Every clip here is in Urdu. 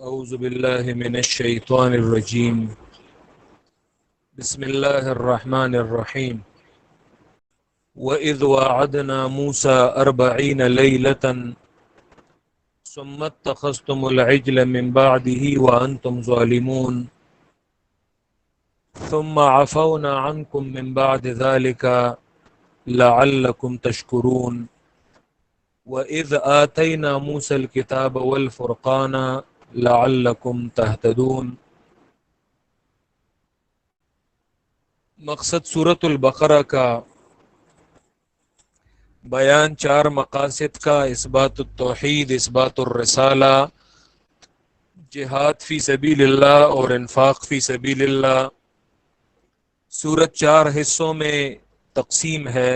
اعوذ باللہ من الشیطان الرجیم بسم اللہ الرحمن الرحیم وَإِذْ وَعَدْنَا مُوسَى 40 لَيْلَةً ثُمَّ اتَّخَذْتُمُ الْعِجْلَ مِنْ بَعْدِهِ وَأَنْتُمْ ظَالِمُونَ ثُمَّ عَفَوْنَا عَنْكُمْ مِنْ بَعْدِ ذَلِكَ لَعَلَّكُمْ تَشْكُرُونَ وَإِذْ آتَيْنَا مُوسَى الْكِتَابَ وَالْفُرْقَانَ لَعَلَّكُمْ تَهْتَدُونَ۔ مقصد سورۃ البقرہ کا بیان چار مقاصد کا: اثبات التوحید، اثبات الرسالہ، جہاد فی سبیل اللہ اور انفاق فی سبیل اللہ۔ سورت چار حصوں میں تقسیم ہے۔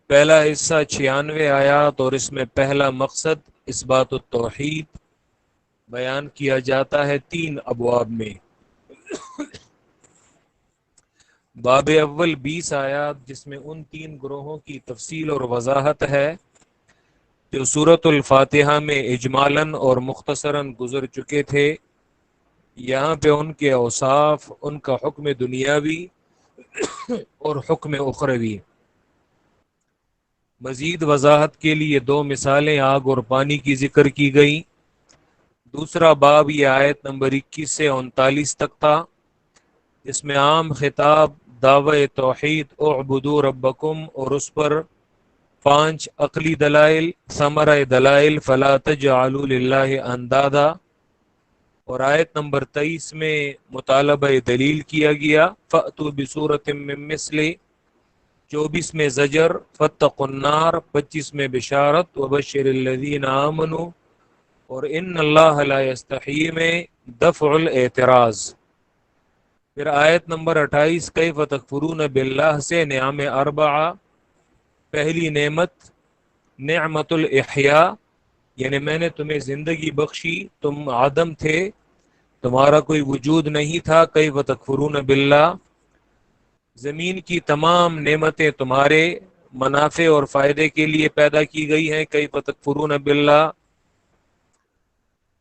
پہلا حصہ 96 آیات اور اس میں پہلا مقصد اثبات التوحید بیان کیا جاتا ہے 3 ابواب میں۔ باب اول 20 آیات جس میں ان 3 گروہوں کی تفصیل اور وضاحت ہے جو سورۃ الفاتحہ میں اجمالاً اور مختصراً گزر چکے تھے۔ یہاں پہ ان کے اوصاف، ان کا حکم دنیاوی اور حکم اخروی۔ مزید وضاحت کے لیے 2 مثالیں آگ اور پانی کی ذکر کی گئیں۔ دوسرا باب یہ آیت نمبر 21 سے 39 تک تھا، جس میں عام خطاب دعوی توحید اعبدوا ربکم اور اس پر 5 عقلی دلائل، ثمرہ دلائل فلا تجعلوا للہ اندادا، اور آیت نمبر 23 میں مطالبہ دلیل کیا گیا فأتوا بسورۃ من مثلہ، 24 میں زجر فاتقوا النار، 25 میں بشارت وبشر الذین آمنوا، اور ان اللہ لا یستحیی میں دفع الاعتراض۔ پھر آیت نمبر 28 کیف تکفرون باللہ سے نعم اربعہ، پہلی نعمت نعمت الاحیاء، یعنی میں نے تمہیں زندگی بخشی، تم عدم تھے، تمہارا کوئی وجود نہیں تھا۔ کیف تکفرون باللہ، زمین کی تمام نعمتیں تمہارے منافع اور فائدے کے لیے پیدا کی گئی ہیں۔ کیف تکفرون باللہ،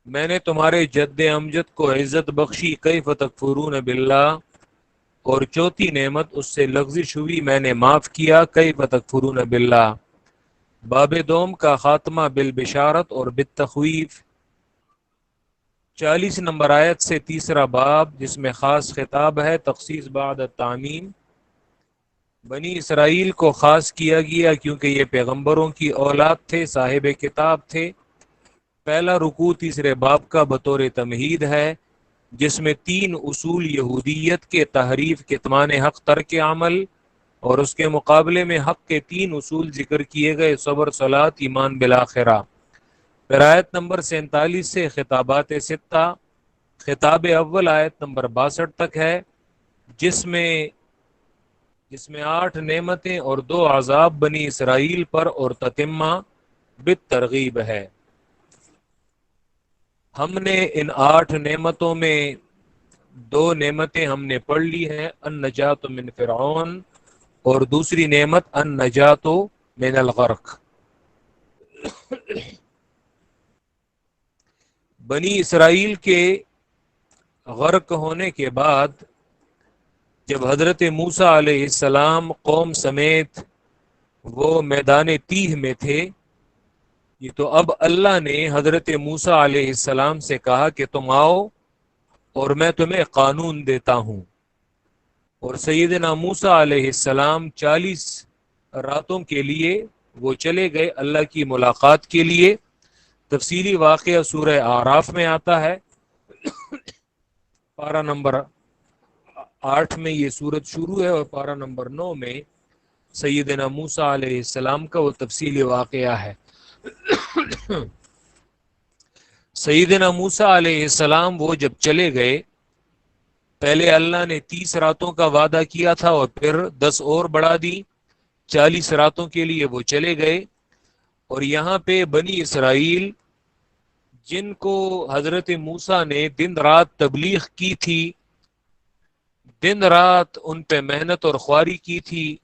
میں نے تمہارے جد امجد کو عزت بخشی۔ کیف تکفرون باللہ، اور چوتھی نعمت اس سے لغزش ہوئی، میں نے معاف کیا۔ کیف تکفرون باللہ۔ باب دوم کا خاتمہ بالبشارت اور بالتخویف۔ 40 نمبر آیت سے تیسرا باب جس میں خاص خطاب ہے تخصیص بعد التعمیم۔ بنی اسرائیل کو خاص کیا گیا کیونکہ یہ پیغمبروں کی اولاد تھے، صاحب کتاب تھے۔ پہلا رکوع تیسرے باب کا بطور تمہید ہے، جس میں 3 اصول یہودیت کے تحریف، کتمان حق، ترک عمل، اور اس کے مقابلے میں حق کے 3 اصول ذکر کیے گئے: صبر، صلاۃ، ایمان بالآخرہ۔ پھر آیت نمبر 47 سے خطابات 6، خطاب اول آیت نمبر 62 تک ہے، جس میں 8 نعمتیں اور 2 عذاب بنی اسرائیل پر اور تتمہ بالترغیب ہے۔ ہم نے ان 8 نعمتوں میں 2 نعمتیں ہم نے پڑھ لی ہیں، النجات من فرعون، اور دوسری نعمت النجات من الغرق۔ بنی اسرائیل کے غرق ہونے کے بعد جب حضرت موسیٰ علیہ السلام قوم سمیت وہ میدان تیہ میں تھے، یہ تو اب اللہ نے حضرت موسیٰ علیہ السلام سے کہا کہ تم آؤ اور میں تمہیں قانون دیتا ہوں، اور سیدنا موسیٰ علیہ السلام 40 راتوں کے لیے وہ چلے گئے اللہ کی ملاقات کے لیے۔ تفصیلی واقعہ سورہ اعراف میں آتا ہے، پارہ نمبر 8 میں یہ سورت شروع ہے اور پارہ نمبر 9 میں سیدنا موسیٰ علیہ السلام کا وہ تفصیلی واقعہ ہے۔ سیدنا موسیٰ علیہ السلام وہ جب چلے گئے، پہلے اللہ نے 30 راتوں کا وعدہ کیا تھا اور پھر 10 اور بڑھا دی، 40 راتوں کے لیے وہ چلے گئے۔ اور یہاں پہ بنی اسرائیل جن کو حضرت موسیٰ نے دن رات تبلیغ کی تھی، دن رات ان پہ محنت اور خواری کی تھی،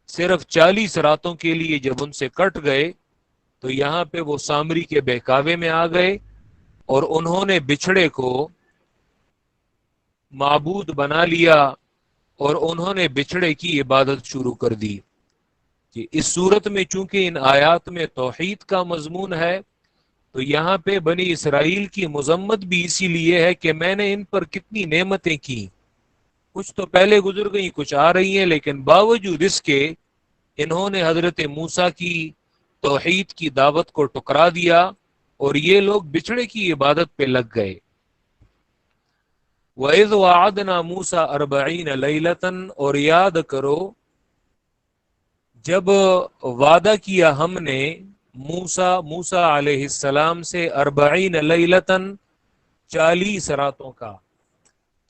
صرف 40 راتوں کے لیے جب ان سے کٹ گئے تو یہاں پہ وہ سامری کے بہکاوے میں آ گئے اور انہوں نے بچھڑے کو معبود بنا لیا اور انہوں نے بچھڑے کی عبادت شروع کر دی. کہ اس صورت میں چونکہ ان آیات میں توحید کا مضمون ہے تو یہاں پہ بنی اسرائیل کی مذمت بھی اسی لیے ہے کہ میں نے ان پر کتنی نعمتیں کی، کچھ تو پہلے گزر گئی، کچھ آ رہی ہیں، لیکن باوجود اس کے انہوں نے حضرت موسیٰ کی توحید کی دعوت کو ٹکرا دیا اور یہ لوگ بچھڑے کی عبادت پہ لگ گئے. وَإِذْ وَعَدْنَا مُوسَىٰ 40 لَيْلَةً، اور یاد کرو جب وعدہ کیا ہم نے موسیٰ علیہ السلام سے 40 لیلتن 40 راتوں کا،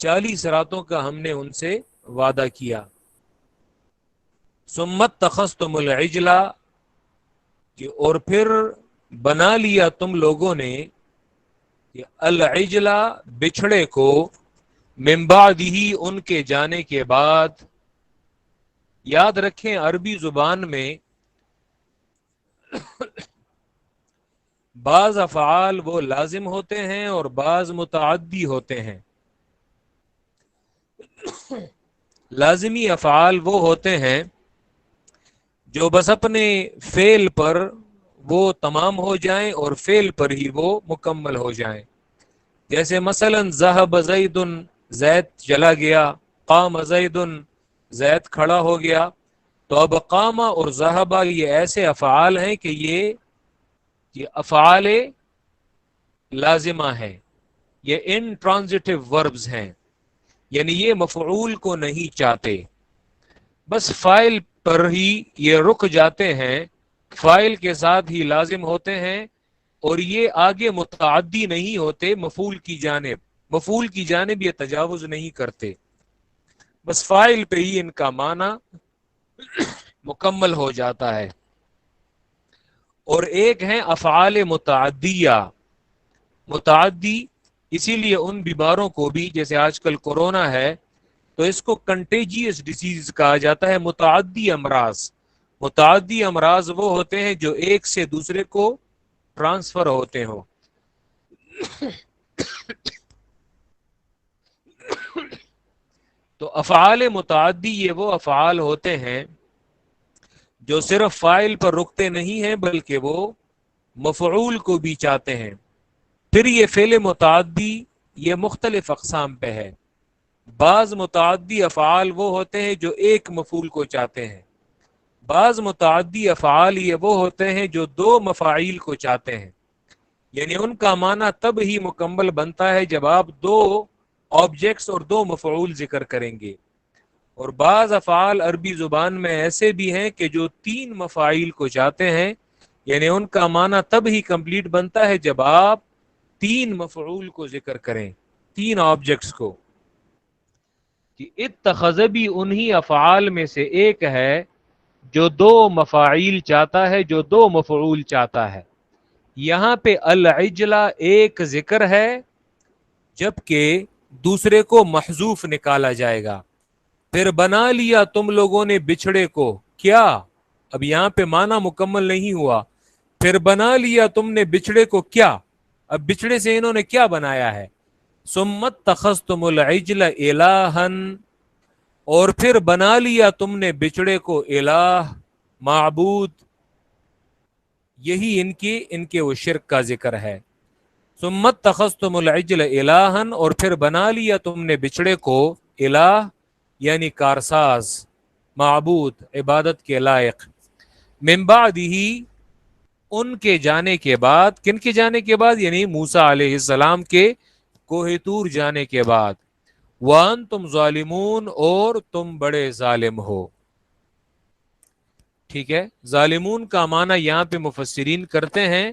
40 راتوں کا ہم نے ان سے وعدہ کیا. ثم اتخذتم العجل، اور پھر بنا لیا تم لوگوں نے العجل بچھڑے کو، من بعدہ ان کے جانے کے بعد. یاد رکھیں عربی زبان میں بعض افعال وہ لازم ہوتے ہیں اور بعض متعدی ہوتے ہیں. لازمی افعال وہ ہوتے ہیں جو بس اپنے فعل پر وہ تمام ہو جائیں اور فعل پر ہی وہ مکمل ہو جائیں. جیسے مثلا ذهب زید، زید چلا گیا، قام زید، زید کھڑا ہو گیا. تو اب قامہ اور ذہبہ یہ ایسے افعال ہیں کہ یہ افعال لازمہ ہیں، یہ انٹرانزٹیو وربز ہیں، یعنی یہ مفعول کو نہیں چاہتے، بس فاعل پر ہی یہ رک جاتے ہیں، فاعل کے ساتھ ہی لازم ہوتے ہیں اور یہ آگے متعدی نہیں ہوتے مفعول کی جانب یہ تجاوز نہیں کرتے، بس فاعل پہ ہی ان کا معنی مکمل ہو جاتا ہے. اور ایک ہیں افعال متعدیہ. متعدی اسی لیے ان بیماروں کو بھی، جیسے آج کل کورونا ہے تو اس کو کنٹیجیس ڈیزیز کہا جاتا ہے، متعدی امراض. متعدی امراض وہ ہوتے ہیں جو ایک سے دوسرے کو ٹرانسفر ہوتے ہوں. تو افعال متعدی یہ وہ افعال ہوتے ہیں جو صرف فاعل پر رکتے نہیں ہیں بلکہ وہ مفعول کو بھی چاہتے ہیں. پھر یہ فعل متعدی یہ مختلف اقسام پہ ہے. بعض متعدی افعال وہ ہوتے ہیں جو ایک مفعول کو چاہتے ہیں، بعض متعدی افعال یہ وہ ہوتے ہیں جو 2 مفاعیل کو چاہتے ہیں، یعنی ان کا معنی تب ہی مکمل بنتا ہے جب آپ 2 آبجیکٹس اور 2 مفعول ذکر کریں گے. اور بعض افعال عربی زبان میں ایسے بھی ہیں کہ جو 3 مفاعیل کو چاہتے ہیں، یعنی ان کا معنی تب ہی کمپلیٹ بنتا ہے جب آپ 3 مفعول کو ذکر کریں، 3 آبجیکٹس کو. کہ اتخذ بھی انہی افعال میں سے ایک ہے جو 2 مفاعیل چاہتا ہے، جو 2 مفعول چاہتا ہے. یہاں پہ العجلہ ایک ذکر ہے جبکہ دوسرے کو محذوف نکالا جائے گا. پھر بنا لیا تم لوگوں نے بچھڑے کو، کیا؟ اب یہاں پہ معنی مکمل نہیں ہوا. پھر بنا لیا تم نے بچھڑے کو، کیا؟ اب بچھڑے سے انہوں نے کیا بنایا ہے؟ ثم اتخذتم العجل الہا، اور پھر بنا لیا تم نے بچڑے کو الہ، معبود. یہی ان کے وہ شرک کا ذکر ہے. ثم اتخذتم العجل الہا، اور پھر بنا لیا تم نے بچڑے کو الہ یعنی کارساز، معبود، عبادت کے لائق. من بعدہ ان کے جانے کے بعد، کن کے جانے کے بعد؟ یعنی موسیٰ علیہ السلام کے کوہ طور جانے کے بعد. وَأَنْتُمْ ظَالِمُونَ، اور تم بڑے ظالم ہو. ٹھیک ہے، ظالمون کا معنی یہاں پہ مفسرین کرتے ہیں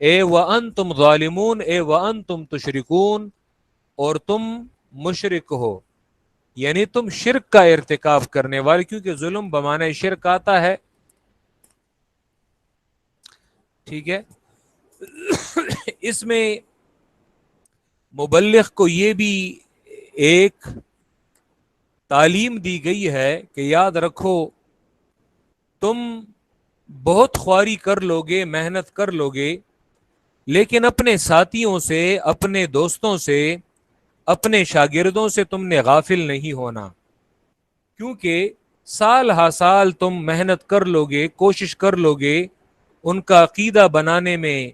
اے وَأَنْتُمْ ظَالِمُونَ، اے وَأَنْتُمْ تُشْرِكُونَ، اور تم مشرک ہو، یعنی تم شرک کا ارتکاب کرنے والے، کیونکہ ظلم بمعنی شرک آتا ہے. ٹھیک ہے، اس میں مبلغ کو یہ بھی ایک تعلیم دی گئی ہے کہ یاد رکھو تم بہت خواری کر لوگے، محنت کر لوگے، لیکن اپنے ساتھیوں سے، اپنے دوستوں سے، اپنے شاگردوں سے تم نے غافل نہیں ہونا، کیونکہ سال ہا سال تم محنت کر لوگے، کوشش کر لوگے ان کا عقیدہ بنانے میں،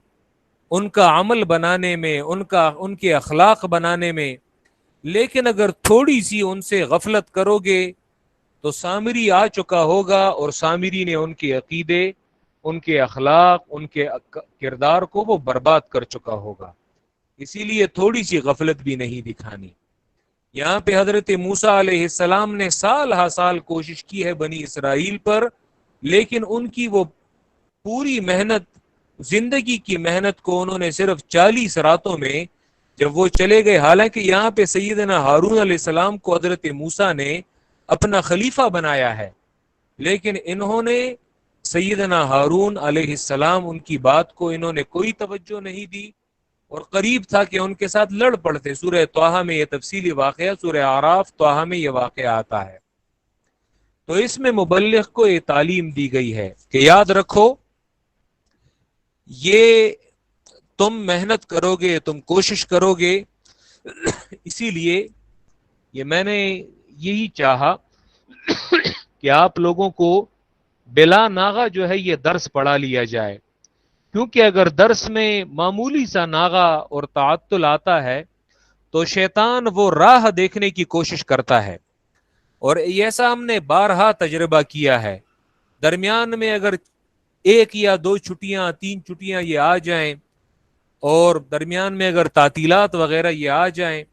ان کا عمل بنانے میں، ان کے اخلاق بنانے میں، لیکن اگر تھوڑی سی ان سے غفلت کرو گے تو سامری آ چکا ہوگا، اور سامری نے ان کے عقیدے، ان کے اخلاق، ان کے کردار کو وہ برباد کر چکا ہوگا۔ اسی لیے تھوڑی سی غفلت بھی نہیں دکھانی۔ یہاں پہ حضرت موسیٰ علیہ السلام نے سال ہا سال کوشش کی ہے بنی اسرائیل پر، لیکن ان کی وہ پوری محنت، زندگی کی محنت کو انہوں نے صرف 40 راتوں میں جب وہ چلے گئے، حالانکہ یہاں پہ سیدنا ہارون علیہ السلام کو حضرت موسیٰ نے اپنا خلیفہ بنایا ہے، لیکن انہوں نے سیدنا ہارون علیہ السلام، ان کی بات کو انہوں نے کوئی توجہ نہیں دی، اور قریب تھا کہ ان کے ساتھ لڑ پڑتے۔ سورہ طٰہٰ میں یہ تفصیلی واقعہ، سورہ اعراف طٰہٰ میں یہ واقعہ آتا ہے۔ تو اس میں مبلغ کو یہ تعلیم دی گئی ہے کہ یاد رکھو، یہ تم محنت کرو گے، تم کوشش کرو گے، اسی لیے یہ میں نے یہی چاہا کہ آپ لوگوں کو بلا ناغہ جو ہے یہ درس پڑھا لیا جائے، کیونکہ اگر درس میں معمولی سا ناغہ اور تعطل آتا ہے تو شیطان وہ راہ دیکھنے کی کوشش کرتا ہے، اور ایسا ہم نے بارہا تجربہ کیا ہے۔ درمیان میں اگر 1 یا 2 چھٹیاں، 3 چھٹیاں یہ آ جائیں، اور درمیان میں اگر تعطیلات وغیرہ یہ آ جائیں،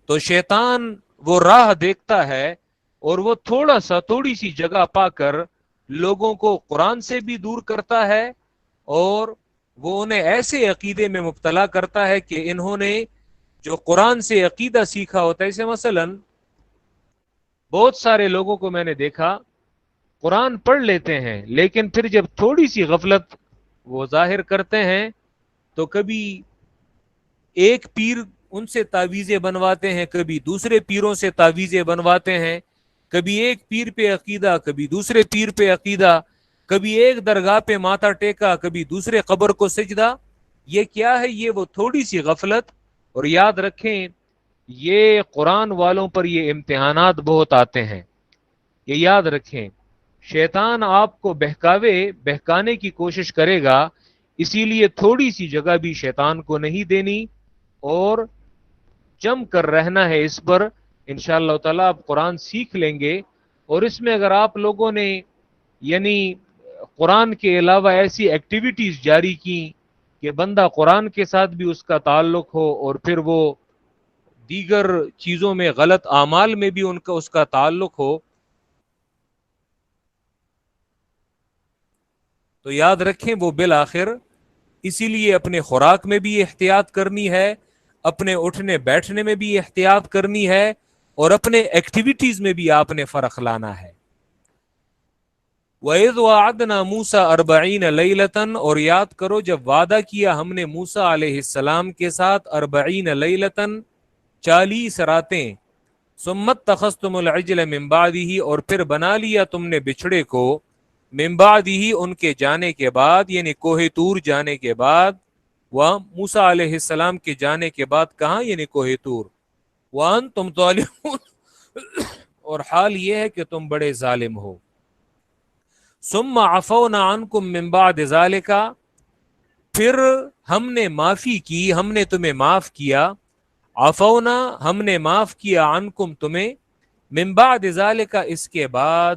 تو شیطان وہ راہ دیکھتا ہے، اور وہ تھوڑی سی جگہ پا کر لوگوں کو قرآن سے بھی دور کرتا ہے، اور وہ انہیں ایسے عقیدے میں مبتلا کرتا ہے کہ انہوں نے جو قرآن سے عقیدہ سیکھا ہوتا ہے، اسے مثلا بہت سارے لوگوں کو میں نے دیکھا قرآن پڑھ لیتے ہیں، لیکن پھر جب تھوڑی سی غفلت وہ ظاہر کرتے ہیں تو کبھی ایک پیر ان سے تعویذیں بنواتے ہیں، کبھی دوسرے پیروں سے تعویذیں بنواتے ہیں، کبھی ایک پیر پہ عقیدہ، کبھی دوسرے پیر پہ عقیدہ، کبھی ایک درگاہ پہ ماتھا ٹیکا، کبھی دوسرے قبر کو سجدہ۔ یہ کیا ہے؟ یہ وہ تھوڑی سی غفلت۔ اور یاد رکھیں، یہ قرآن والوں پر یہ امتحانات بہت آتے ہیں، یہ یاد رکھیں۔ شیطان آپ کو بہکانے کی کوشش کرے گا، اسی لیے تھوڑی سی جگہ بھی شیطان کو نہیں دینی، اور جم کر رہنا ہے اس پر۔ انشاءاللہ تعالیٰ آپ قرآن سیکھ لیں گے، اور اس میں اگر آپ لوگوں نے یعنی قرآن کے علاوہ ایسی ایکٹیویٹیز جاری کی کہ بندہ قرآن کے ساتھ بھی اس کا تعلق ہو، اور پھر وہ دیگر چیزوں میں، غلط اعمال میں بھی اس کا تعلق ہو، تو یاد رکھیں وہ بالآخر، اسی لیے اپنے خوراک میں بھی احتیاط کرنی ہے، اپنے اٹھنے بیٹھنے میں بھی احتیاط کرنی ہے، اور اپنے ایکٹیویٹیز میں بھی آپ نے فرق لانا ہے۔ وَإِذْ وَعَدْنَا مُوسَىٰ 40 لَيْلَةً، اور یاد کرو جب وعدہ کیا ہم نے موسیٰ علیہ السلام کے ساتھ 40 لَيْلَةً 40 راتیں، ثُمَّ اتَّخَذْتُمُ الْعِجْلَ مِن بَعْدِهِ، اور پھر بنا لیا تم نے بچھڑے کو، من بعدہ ان کے جانے کے بعد، یعنی کوہ طور جانے کے بعد، موسیٰ علیہ السلام کے جانے کے بعد کہاں؟ یعنی کوہ طور، وَأَنْتُمْ ظَالِمُونَ، اور حال یہ ہے کہ تم بڑے ظالم ہو۔ ثم عفونا عنکم من بعد ذالک، پھر ہم نے معافی کی، ہم نے تمہیں معاف کیا، عفونا ہم نے معاف کیا، عنکم تمہیں، من بعد ذالک اس کے بعد،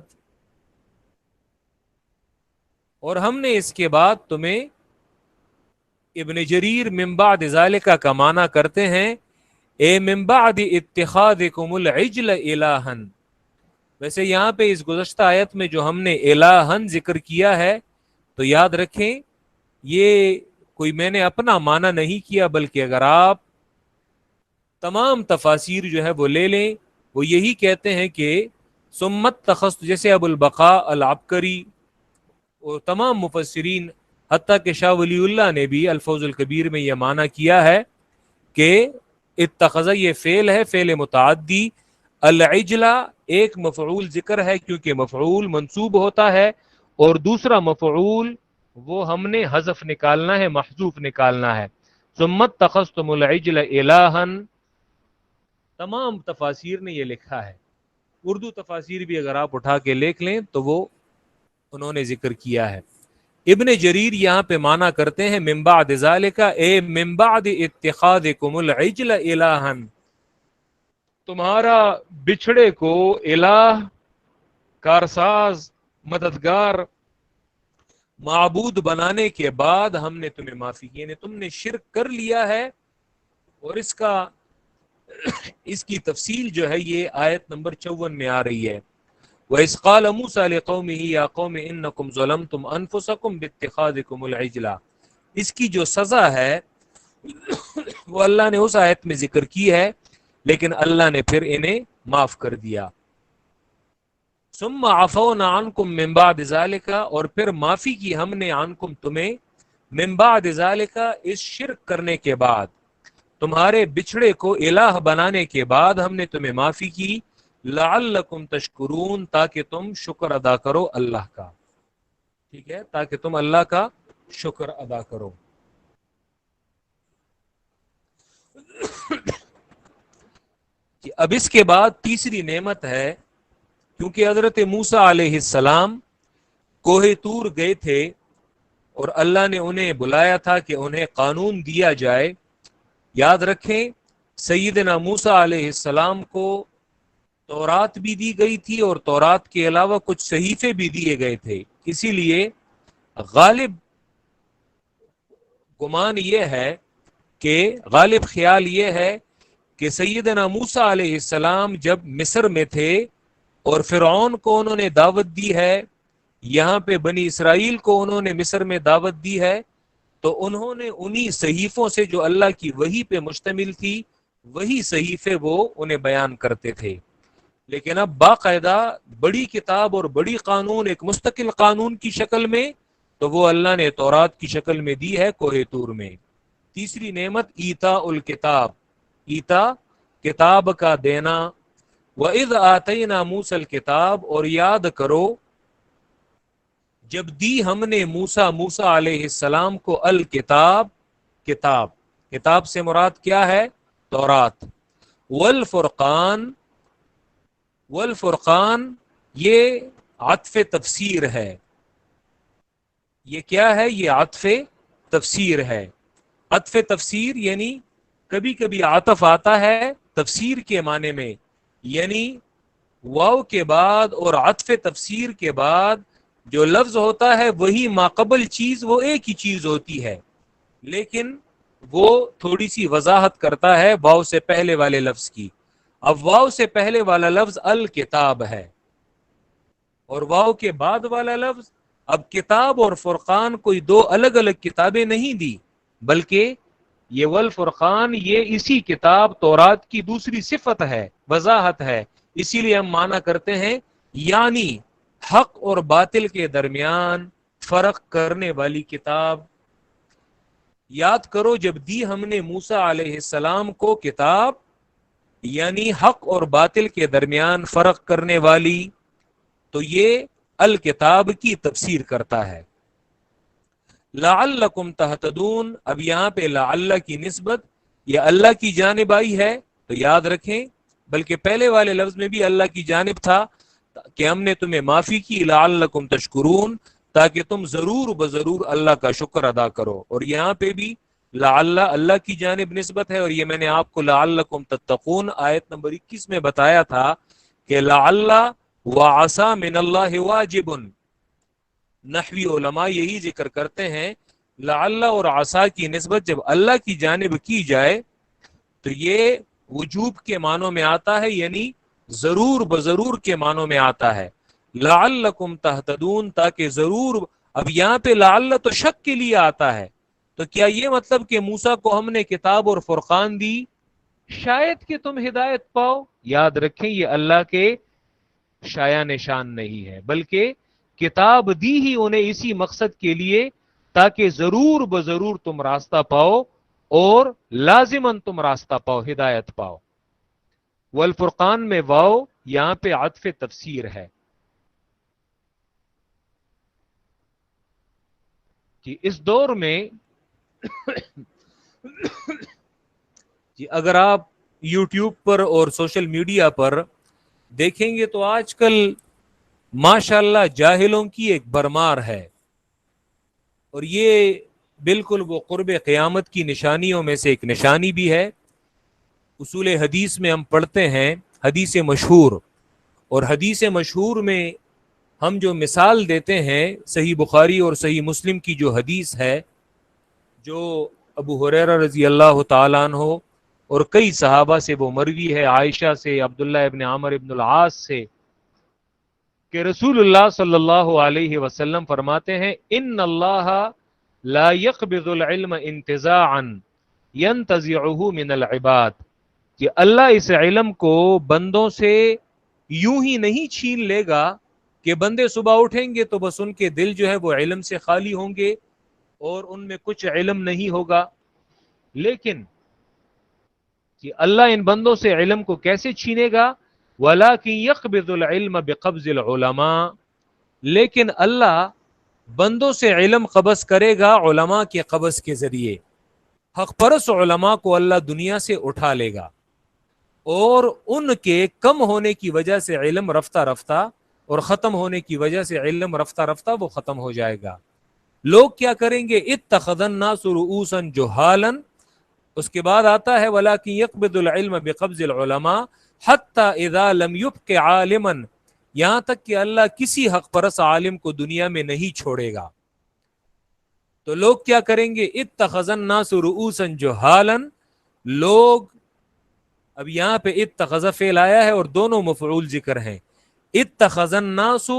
اور ہم نے اس کے بعد تمہیں، ابن جریر من بعد ذالک کا معنی کرتے ہیں اے من بعد اتخاذکم العجل الہا۔ ویسے یہاں پہ اس گزشتہ آیت میں جو ہم نے الہن ذکر کیا ہے، تو یاد رکھیں یہ کوئی میں نے اپنا معنی نہیں کیا، بلکہ اگر آپ تمام تفاسیر جو ہے وہ لے لیں، وہ یہی کہتے ہیں کہ سمت تخص، جیسے ابو البقاء العبقری اور تمام مفسرین، حتیٰ کہ شاہ ولی اللہ نے بھی الفوز الکبیر میں یہ معنی کیا ہے کہ اتخذ یہ فعل ہے، فعل متعدی، العجلہ ایک مفعول ذکر ہے کیونکہ مفعول منصوب ہوتا ہے، اور دوسرا مفعول وہ ہم نے حذف نکالنا ہے، محذوف نکالنا ہے. ثم اتخذتم العجل الہا، تمام تفاسیر نے یہ لکھا ہے. اردو تفاسیر بھی اگر آپ اٹھا کے لکھ لیں تو وہ انہوں نے ذکر کیا ہے. ابن جریر یہاں پہ مانا کرتے ہیں من بعد ذالک، اے من بعد اتخاذکم العجل الہا، تمہارا بچھڑے کو الہ، کارساز، مددگار، معبود بنانے کے بعد ہم نے تمہیں معافی کی. یعنی تم نے شرک کر لیا ہے. اور اس کی تفصیل جو ہے یہ آیت نمبر 54 میں آ رہی ہے. وَإِذْ قَالَ مُوسَىٰ لِقَوْمِهِ يَا قَوْمِ إِنَّكُمْ ظَلَمْتُمْ أَنفُسَكُمْ بِاتِّخَاذِكُمُ الْعِجْلَ. اس کی جو سزا ہے وہ اللہ نے اس آیت میں ذکر کی ہے، لیکن اللہ نے پھر انہیں معاف کر دیا. ثم عفونا عنکم من بعد ذالک، اور پھر معافی کی ہم نے عنکم تمہیں، من بعد ذالک اس شرک کرنے کے بعد، تمہارے بچھڑے کو الہ بنانے کے بعد ہم نے تمہیں معافی کی. لعلکم تشکرون، تاکہ تم شکر ادا کرو اللہ کا. ٹھیک ہے، تاکہ تم اللہ کا شکر ادا کرو. اب اس کے بعد تیسری نعمت ہے. کیونکہ حضرت موسیٰ علیہ السلام کوہ طور گئے تھے اور اللہ نے انہیں بلایا تھا کہ انہیں قانون دیا جائے. یاد رکھیں سیدنا موسیٰ علیہ السلام کو تورات بھی دی گئی تھی اور تورات کے علاوہ کچھ صحیفے بھی دیے گئے تھے. اسی لیے غالب گمان یہ ہے کہ غالب خیال یہ ہے کہ سیدنا موسیٰ علیہ السلام جب مصر میں تھے اور فرعون کو انہوں نے دعوت دی ہے، یہاں پہ بنی اسرائیل کو انہوں نے مصر میں دعوت دی ہے، تو انہوں نے انہی صحیفوں سے جو اللہ کی وحی پہ مشتمل تھی وہی صحیفے وہ انہیں بیان کرتے تھے. لیکن اب باقاعدہ بڑی کتاب اور بڑی قانون ایک مستقل قانون کی شکل میں تو وہ اللہ نے تورات کی شکل میں دی ہے کوہ طور میں. تیسری نعمت ایتاء الکتاب، ایتاء کتاب کا دینا. وَإِذْ آتَيْنَا مُوسَى الْكِتَابَ، اور یاد کرو جب دی ہم نے موسیٰ علیہ السلام کو الکتاب، کتاب، کتاب سے مراد کیا ہے؟ تورات. والفرقان، والفرقان یہ عطف تفسیر ہے. یہ کیا ہے؟ یہ عطف تفسیر ہے. عطف تفسیر یعنی کبھی کبھی عطف آتا ہے تفسیر کے معنی میں، یعنی واو کے بعد اور عطف تفسیر کے بعد جو لفظ ہوتا ہے وہی ماقبل چیز وہ ایک ہی چیز ہوتی ہے، لیکن وہ تھوڑی سی وضاحت کرتا ہے واو سے پہلے والے لفظ کی. اب واو سے پہلے والا لفظ الکتاب ہے اور واو کے بعد والا لفظ، اب کتاب اور فرقان کوئی دو الگ الگ کتابیں نہیں دی، بلکہ یہ والفرقان یہ اسی کتاب تورات کی دوسری صفت ہے، وضاحت ہے. اسی لیے ہم مانا کرتے ہیں یعنی حق اور باطل کے درمیان فرق کرنے والی کتاب. یاد کرو جب دی ہم نے موسیٰ علیہ السلام کو کتاب یعنی حق اور باطل کے درمیان فرق کرنے والی، تو یہ الکتاب کی تفسیر کرتا ہے. لعلکم تہتدون، اب یہاں پہ لعل کی نسبت یہ اللہ کی جانب آئی ہے تو یاد رکھیں، بلکہ پہلے والے لفظ میں بھی اللہ کی جانب تھا کہ ہم نے تمہیں معافی کی، لعلکم تشکرون، تاکہ تم ضرور بضرور اللہ کا شکر ادا کرو. اور یہاں پہ بھی لعل اللہ کی جانب نسبت ہے، اور یہ میں نے آپ کو لعلکم تتقون آیت نمبر 21 میں بتایا تھا کہ لعل وعسى من اللہ واجب. نحوی علماء یہی ذکر کرتے ہیں لعل اور عسى کی نسبت جب اللہ کی جانب کی جائے تو یہ وجوب کے معنوں میں آتا ہے، یعنی ضرور بضرور کے معنوں میں آتا ہے. لعلکم تہتدون، تاکہ ضرور. اب یہاں پہ لعل تو شک کے لیے آتا ہے، تو کیا یہ مطلب کہ موسیٰ کو ہم نے کتاب اور فرقان دی شاید کہ تم ہدایت پاؤ؟ یاد رکھیں یہ اللہ کے شایع نشان نہیں ہے، بلکہ کتاب دی ہی انہیں اسی مقصد کے لیے تاکہ ضرور بضرور تم راستہ پاؤ اور لازماً تم راستہ پاؤ، ہدایت پاؤ. والفرقان میں واو یہاں پہ عطف تفسیر ہے. کہ اس دور میں کہ اگر آپ یوٹیوب پر اور سوشل میڈیا پر دیکھیں گے تو آج کل ماشاءاللہ جاہلوں کی ایک بھرمار ہے، اور یہ بالکل وہ قرب قیامت کی نشانیوں میں سے ایک نشانی بھی ہے۔ اصول حدیث میں ہم پڑھتے ہیں حدیث مشہور، اور حدیث مشہور میں ہم جو مثال دیتے ہیں صحیح بخاری اور صحیح مسلم کی جو حدیث ہے، جو ابو ہریرہ رضی اللہ تعالیٰ عنہ اور کئی صحابہ سے وہ مروی ہے، عائشہ سے، عبداللہ ابن عمر ابن العاص سے، کہ رسول اللہ صلی اللہ علیہ وسلم فرماتے ہیں ان اللہ لا يقبض العلم انتزاعا ينتزعه من العباد، کہ اللہ اس علم کو بندوں سے یوں ہی نہیں چھین لے گا کہ بندے صبح اٹھیں گے تو بس ان کے دل جو ہے وہ علم سے خالی ہوں گے اور ان میں کچھ علم نہیں ہوگا، لیکن کہ اللہ ان بندوں سے علم کو کیسے چھینے گا؟ وَلَكِنْ يَقْبِضُ الْعِلْمَ بِقَبْضِ الْعُلَمَاءِ، لیکن اللہ بندوں سے علم قبض کرے گا علماء کے قبض کے ذریعے۔ حق پرست علماء کو اللہ دنیا سے اٹھا لے گا، اور ان کے کم ہونے کی وجہ سے علم رفتہ رفتہ اور ختم ہونے کی وجہ سے علم رفتہ رفتہ وہ ختم ہو جائے گا۔ لوگ کیا کریں گے؟ اتخذ الناس رؤوسا جہالا، اس کے بعد آتا ہے وَلَكِنْ يَقْبِضُ الْعِلْمَ بِقَبْضِ الْعُلَمَاءِ حَتَّى إِذَا لَمْ يُبْقِ عَالِمًا، یہاں تک کہ اللہ کسی حق پرست عالم کو دنیا میں نہیں چھوڑے گا۔ تو لوگ کیا کریں گے؟ اتخذ الناس رؤوسا جہالا، لوگ، اب یہاں پہ اتخذ فعل آیا ہے اور دونوں مفعول ذکر ہیں۔ اتخذ الناس،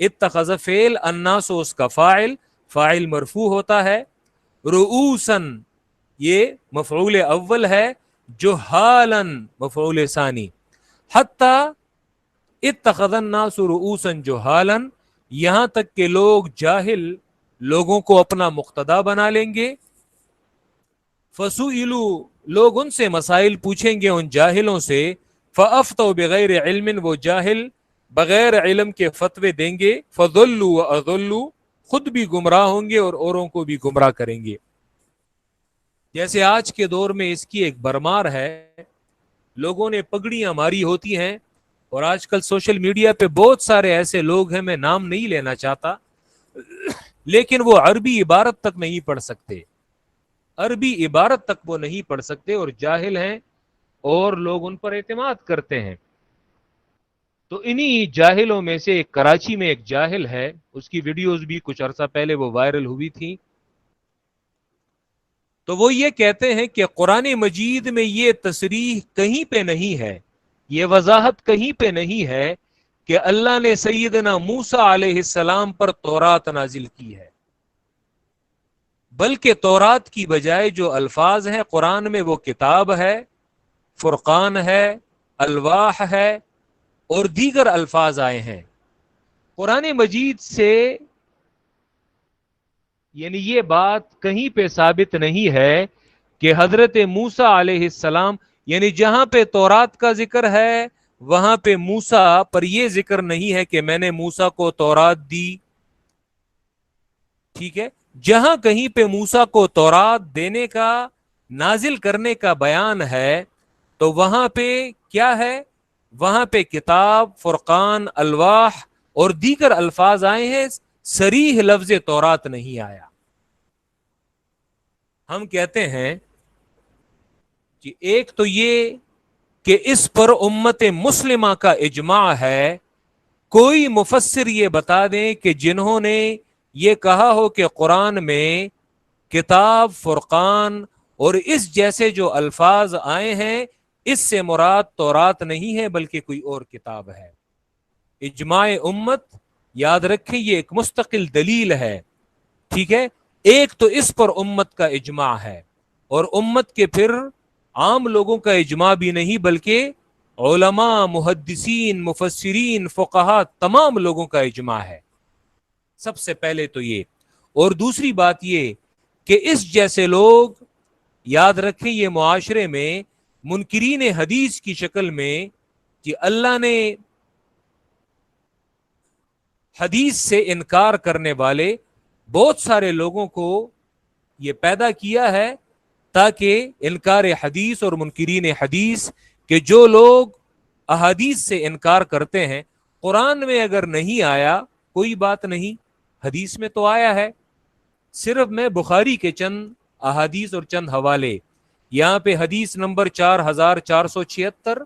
اتخذ فعل، الناس اس کا فاعل، فاعل مرفوع ہوتا ہے، رؤوسا یہ مفعول اول ہے، جہالا مفعول ثانی، حتی اتخذ الناس رؤوسا جہالا، یہاں تک کہ لوگ جاہل لوگوں کو اپنا مقتدا بنا لیں گے۔ فسئلوا، لوگ ان سے مسائل پوچھیں گے ان جاہلوں سے، فافتوا بغیر علم، وہ جاہل بغیر علم کے فتوے دیں گے، فضلوا واضلوا، خود بھی گمراہ ہوں گے اور اوروں کو بھی گمراہ کریں گے۔ جیسے آج کے دور میں اس کی ایک بھرمار ہے، لوگوں نے پگڑیاں ماری ہوتی ہیں، اور آج کل سوشل میڈیا پہ بہت سارے ایسے لوگ ہیں، میں نام نہیں لینا چاہتا، لیکن وہ عربی عبارت تک نہیں پڑھ سکتے، عربی عبارت تک وہ نہیں پڑھ سکتے اور جاہل ہیں، اور لوگ ان پر اعتماد کرتے ہیں۔ تو انہی جاہلوں میں سے ایک کراچی میں ایک جاہل ہے، اس کی ویڈیوز بھی کچھ عرصہ پہلے وہ وائرل ہوئی تھی، تو وہ یہ کہتے ہیں کہ قرآن مجید میں یہ تصریح کہیں پہ نہیں ہے، یہ وضاحت کہیں پہ نہیں ہے کہ اللہ نے سیدنا موسیٰ علیہ السلام پر تورات نازل کی ہے، بلکہ تورات کی بجائے جو الفاظ ہیں قرآن میں وہ کتاب ہے، فرقان ہے، الواح ہے، اور دیگر الفاظ آئے ہیں۔ قرآن مجید سے یعنی یہ بات کہیں پہ ثابت نہیں ہے کہ حضرت موسیٰ علیہ السلام، یعنی جہاں پہ تورات کا ذکر ہے وہاں پہ موسیٰ پر یہ ذکر نہیں ہے کہ میں نے موسیٰ کو تورات دی، ٹھیک ہے؟ جہاں کہیں پہ موسیٰ کو تورات دینے کا، نازل کرنے کا بیان ہے، تو وہاں پہ کیا ہے؟ وہاں پہ کتاب، فرقان، الواح اور دیگر الفاظ آئے ہیں، صریح لفظ تورات نہیں آیا۔ ہم کہتے ہیں کہ ایک تو یہ کہ اس پر امت مسلمہ کا اجماع ہے، کوئی مفسر یہ بتا دیں کہ جنہوں نے یہ کہا ہو کہ قرآن میں کتاب، فرقان اور اس جیسے جو الفاظ آئے ہیں اس سے مراد تورات نہیں ہے بلکہ کوئی اور کتاب ہے۔ اجماع امت، یاد رکھیں یہ ایک مستقل دلیل ہے، ٹھیک ہے؟ ایک تو اس پر امت کا اجماع ہے، اور امت کے پھر عام لوگوں کا اجماع بھی نہیں بلکہ علماء، محدثین، مفسرین، فقہاء، تمام لوگوں کا اجماع ہے۔ سب سے پہلے تو یہ، اور دوسری بات یہ کہ اس جیسے لوگ، یاد رکھیں یہ معاشرے میں منکرین حدیث کی شکل میں، کہ اللہ نے حدیث سے انکار کرنے والے، بہت سارے لوگوں کو یہ پیدا کیا ہے تاکہ انکار حدیث اور منکرین حدیث کہ جو لوگ احادیث سے انکار کرتے ہیں، قرآن میں اگر نہیں آیا کوئی بات نہیں، حدیث میں تو آیا ہے. صرف میں بخاری کے چند احادیث اور چند حوالے یہاں پہ، حدیث نمبر 4476،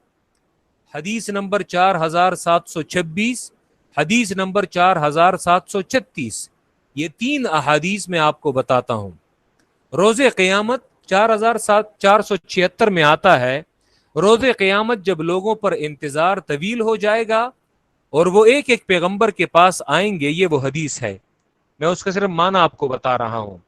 حدیث نمبر 4726، حدیث نمبر 4736، یہ 3 احادیث میں آپ کو بتاتا ہوں. روز قیامت 4476 میں آتا ہے، روز قیامت جب لوگوں پر انتظار طویل ہو جائے گا اور وہ ایک ایک پیغمبر کے پاس آئیں گے، یہ وہ حدیث ہے، میں اس کا صرف معنی آپ کو بتا رہا ہوں.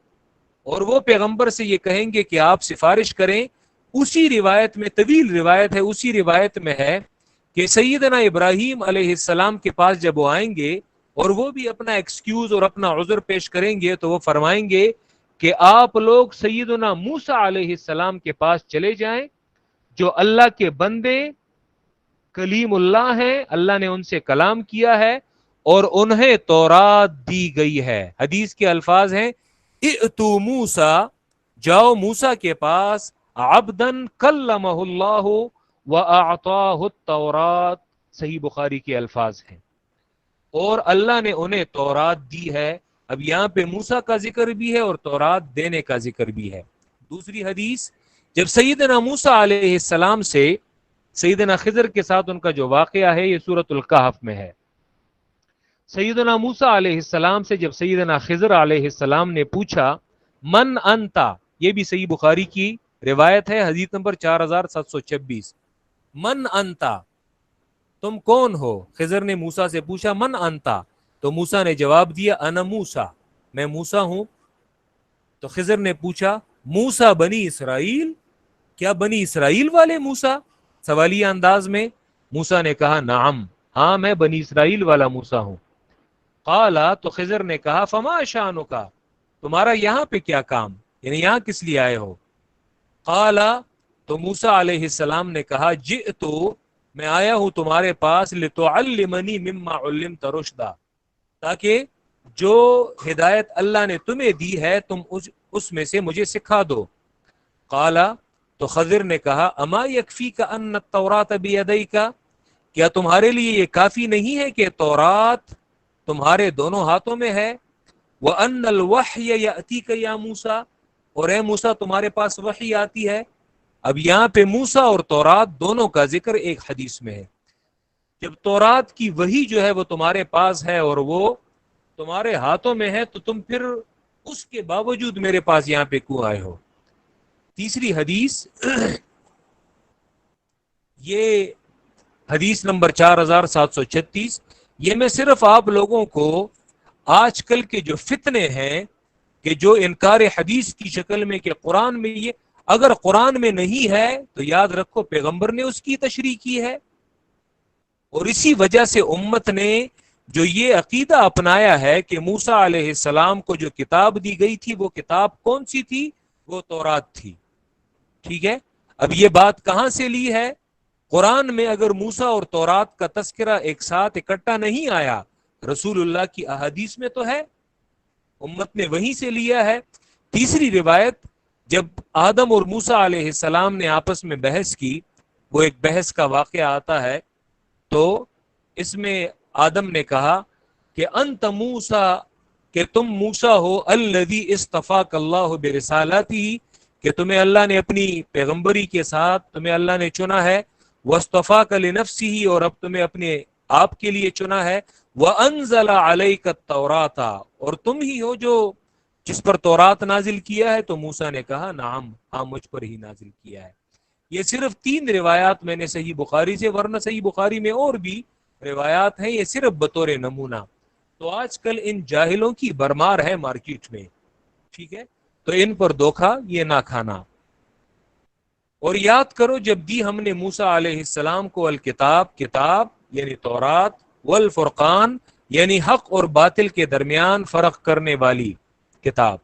اور وہ پیغمبر سے یہ کہیں گے کہ آپ سفارش کریں. اسی روایت میں، طویل روایت ہے، اسی روایت میں ہے کہ سیدنا ابراہیم علیہ السلام کے پاس جب وہ آئیں گے اور وہ بھی اپنا ایکسکیوز اور اپنا عذر پیش کریں گے، تو وہ فرمائیں گے کہ آپ لوگ سیدنا موسیٰ علیہ السلام کے پاس چلے جائیں، جو اللہ کے بندے کلیم اللہ ہیں، اللہ نے ان سے کلام کیا ہے اور انہیں تورات دی گئی ہے. حدیث کے الفاظ ہیں ائتوا موسیٰ، جاؤ موسیٰ کے پاس، عبدن کلمہ اللہ واعطاہ التورات، صحیح بخاری کے الفاظ ہیں، اور اللہ نے انہیں تورات دی ہے. اب یہاں پہ موسیٰ کا ذکر بھی ہے اور تورات دینے کا ذکر بھی ہے. دوسری حدیث، جب سیدنا موسیٰ علیہ السلام سے سیدنا خضر کے ساتھ ان کا جو واقعہ ہے، یہ سورۃ الکہف میں ہے. سیدنا موسیٰ علیہ السلام سے جب سیدنا خضر علیہ السلام نے پوچھا من انتا، یہ بھی صحیح بخاری کی روایت ہے، حدیث نمبر 4726، من انتا، تم کون ہو؟ خضر نے موسیٰ سے پوچھا من انتا، تو موسیٰ نے جواب دیا انا موسیٰ، میں موسیٰ ہوں. تو خضر نے پوچھا موسیٰ بنی اسرائیل، کیا بنی اسرائیل والے موسیٰ؟ سوالیہ انداز میں. موسیٰ نے کہا نعم، ہاں میں بنی اسرائیل والا موسیٰ ہوں. قالا، تو خضر نے کہا فما شانک، تمہارا یہاں پہ کیا کام، یعنی یہاں کس لیے آئے ہو؟ قالا، تو موسیٰ علیہ السلام نے کہا جئتو، میں آیا ہوں تمہارے پاس لتعلمنی مما علمت رشدا، تاکہ جو ہدایت اللہ نے تمہیں دی ہے تم اس میں سے مجھے سکھا دو. قالا، تو خضر نے کہا اما یکفیک ان التوراۃ بیدیک، کیا تمہارے لیے یہ کافی نہیں ہے کہ تورات تمہارے دونوں ہاتھوں میں ہے؟ وَأَنَّ الْوَحْيَ يَأْتِيكَ يَا مُوسَىٰ، اور اے موسیٰ تمہارے پاس وحی آتی ہے. اب یہاں پہ موسیٰ اور تورات دونوں کا ذکر ایک حدیث میں ہے. جب تورات کی وحی جو ہے وہ تمہارے پاس ہے اور وہ تمہارے ہاتھوں میں ہے، تو تم پھر اس کے باوجود میرے پاس یہاں پہ کیوں آئے ہو؟ تیسری حدیث، یہ حدیث نمبر 4736، یہ میں صرف آپ لوگوں کو آج کل کے جو فتنے ہیں کہ جو انکار حدیث کی شکل میں کہ قرآن میں، یہ اگر قرآن میں نہیں ہے تو یاد رکھو پیغمبر نے اس کی تشریح کی ہے. اور اسی وجہ سے امت نے جو یہ عقیدہ اپنایا ہے کہ موسیٰ علیہ السلام کو جو کتاب دی گئی تھی وہ کتاب کون سی تھی؟ وہ تورات تھی. ٹھیک ہے، اب یہ بات کہاں سے لی ہے؟ قرآن میں اگر موسیٰ اور تورات کا تذکرہ ایک ساتھ اکٹھا نہیں آیا، رسول اللہ کی احادیث میں تو ہے، امت نے وہیں سے لیا ہے. تیسری روایت، جب آدم اور موسیٰ علیہ السلام نے آپس میں بحث کی، وہ ایک بحث کا واقعہ آتا ہے، تو اس میں آدم نے کہا کہ انت موسیٰ، کہ تم موسیٰ ہو، الذی اصطفاک اللہ برسالتی، کہ تمہیں اللہ نے اپنی پیغمبری کے ساتھ تمہیں اللہ نے چنا ہے، واصطفاک لنفسہ، اور اب تمہیں اپنے آپ کے لیے چنا ہے، وانزل علیک التوراۃ، اور تم ہی ہو جو جس پر تورات نازل کیا ہے. تو موسیٰ نے کہا نعم، ہاں مجھ پر ہی نازل کیا ہے. یہ صرف 3 روایات میں نے صحیح بخاری سے، ورنہ صحیح بخاری میں اور بھی روایات ہیں، یہ صرف بطور نمونہ. تو آج کل ان جاہلوں کی برمار ہے مارکیٹ میں، ٹھیک ہے، تو ان پر دھوکا یہ نہ کھانا. اور یاد کرو جب دی ہم نے موسیٰ علیہ السلام کو الکتاب، کتاب یعنی تورات، والفرقان یعنی حق اور باطل کے درمیان فرق کرنے والی کتاب،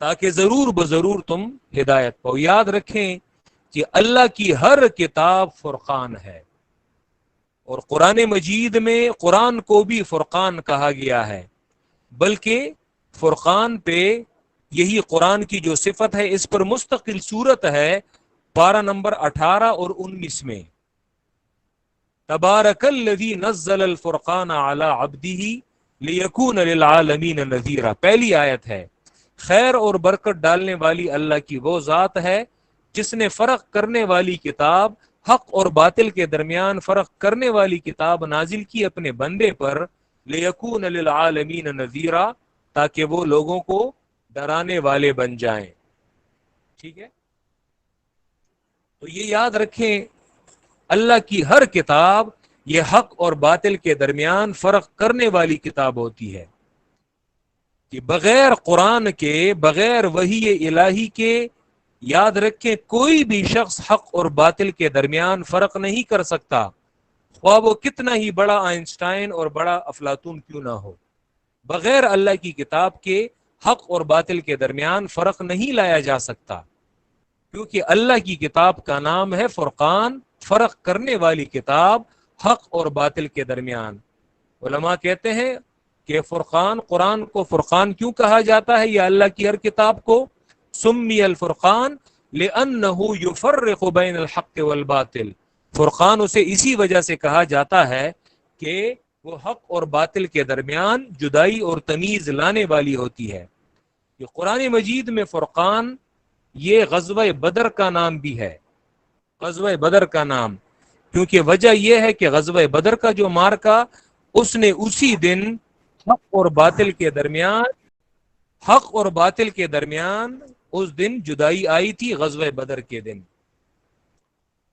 تاکہ ضرور بضرور تم ہدایت پاؤ. یاد رکھیں کہ اللہ کی ہر کتاب فرقان ہے، اور قرآن مجید میں قرآن کو بھی فرقان کہا گیا ہے، بلکہ فرقان پہ یہی قرآن کی جو صفت ہے اس پر مستقل صورت ہے پارہ نمبر 18 اور 19 میں. تبارک الذی نزل الفرقان علی عبدہ لیکون للعالمین نذیرا، پہلی آیت ہے. خیر اور برکت ڈالنے والی اللہ کی وہ ذات ہے جس نے فرق کرنے والی کتاب، حق اور باطل کے درمیان فرق کرنے والی کتاب نازل کی اپنے بندے پر، لیکون للعالمین نذیرا، تاکہ وہ لوگوں کو ڈرانے والے بن جائیں. ٹھیک ہے، تو یہ یاد رکھیں اللہ کی ہر کتاب یہ حق اور باطل کے درمیان فرق کرنے والی کتاب ہوتی ہے، کہ بغیر قرآن کے، بغیر وحی الہی کے، یاد رکھیں کوئی بھی شخص حق اور باطل کے درمیان فرق نہیں کر سکتا، خواہ وہ کتنا ہی بڑا آئنسٹائن اور بڑا افلاطون کیوں نہ ہو. بغیر اللہ کی کتاب کے حق اور باطل کے درمیان فرق نہیں لایا جا سکتا، کیونکہ اللہ کی کتاب کا نام ہے فرقان، فرق کرنے والی کتاب حق اور باطل کے درمیان. علماء کہتے ہیں کہ فرقان، قرآن کو فرقان کیوں کہا جاتا ہے یا اللہ کی ہر کتاب کو؟ سمی الفرقان لأنہ یفرق بین الحق والباطل، فرقان اسے اسی وجہ سے کہا جاتا ہے کہ وہ حق اور باطل کے درمیان جدائی اور تمیز لانے والی ہوتی ہے. یہ قرآن مجید میں فرقان یہ غزوہ بدر کا نام بھی ہے، غزوہ بدر کا نام، کیونکہ وجہ یہ ہے کہ غزوہ بدر کا جو مارکا، اس نے اسی دن حق اور باطل کے درمیان، حق اور باطل کے درمیان اس دن جدائی آئی تھی، غزوہ بدر کے دن.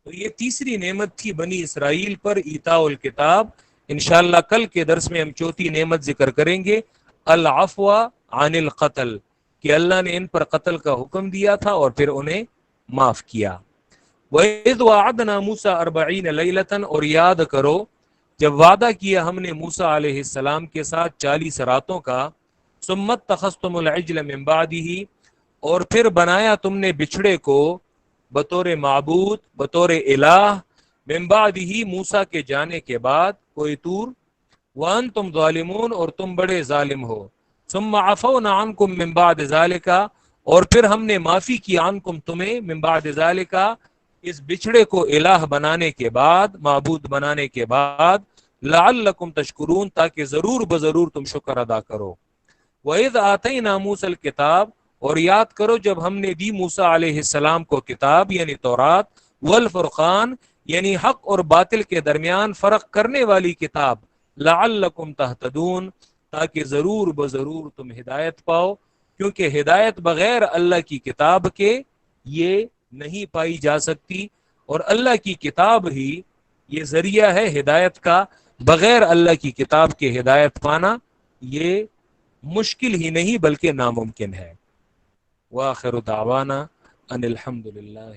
تو یہ تیسری نعمت تھی بنی اسرائیل پر، ایتاء الکتاب. انشاءاللہ کل کے درس میں ہم چوتھی نعمت ذکر کریں گے، العفو عن القتل، کہ اللہ نے ان پر قتل کا حکم دیا تھا اور پھر انہیں معاف کیا. وَإِذْ وَعَدْنَا مُوسَىٰ 40 لَيْلَةً، اور یاد کرو جب وعدہ کیا ہم نے موسیٰ علیہ السلام کے ساتھ 40 راتوں کا. ثُمَّ اتَّخَذْتُمُ الْعِجْلَ مِن بَعْدِهِ، اور پھر بنایا تم نے بچھڑے کو بطور معبود، بطور الہ، من بعدہ موسیٰ کے جانے کے بعد، کوئی طور. وَأَنْتُمْ ظَالِمُونَ، اور تم بڑے ظالم ہو. ثُمَّ عَفَوْنَا عَنْكُمْ مِن بَعْدِ ذَلِكَ، اور پھر ہم نے معافی کی عنکم تمہیں، من بعد ذالک، اس بچھڑے کو الہ بنانے کے بعد، معبود بنانے کے بعد، لعلکم تشکرون، تاکہ ضرور بضرور تم شکر ادا کرو. وَإِذْ آتَيْنَا مُوسَى الْكِتَابَ، اور یاد کرو جب ہم نے دی موسیٰ علیہ السلام کو کتاب یعنی تورات، والفرقان یعنی حق اور باطل کے درمیان فرق کرنے والی کتاب، لعلکم تہتدون، تاکہ ضرور بضرور تم ہدایت پاؤ، کیونکہ ہدایت بغیر اللہ کی کتاب کے یہ نہیں پائی جا سکتی، اور اللہ کی کتاب ہی یہ ذریعہ ہے ہدایت کا. بغیر اللہ کی کتاب کے ہدایت پانا یہ مشکل ہی نہیں بلکہ ناممکن ہے. وآخر دعوانا ان الحمد للہ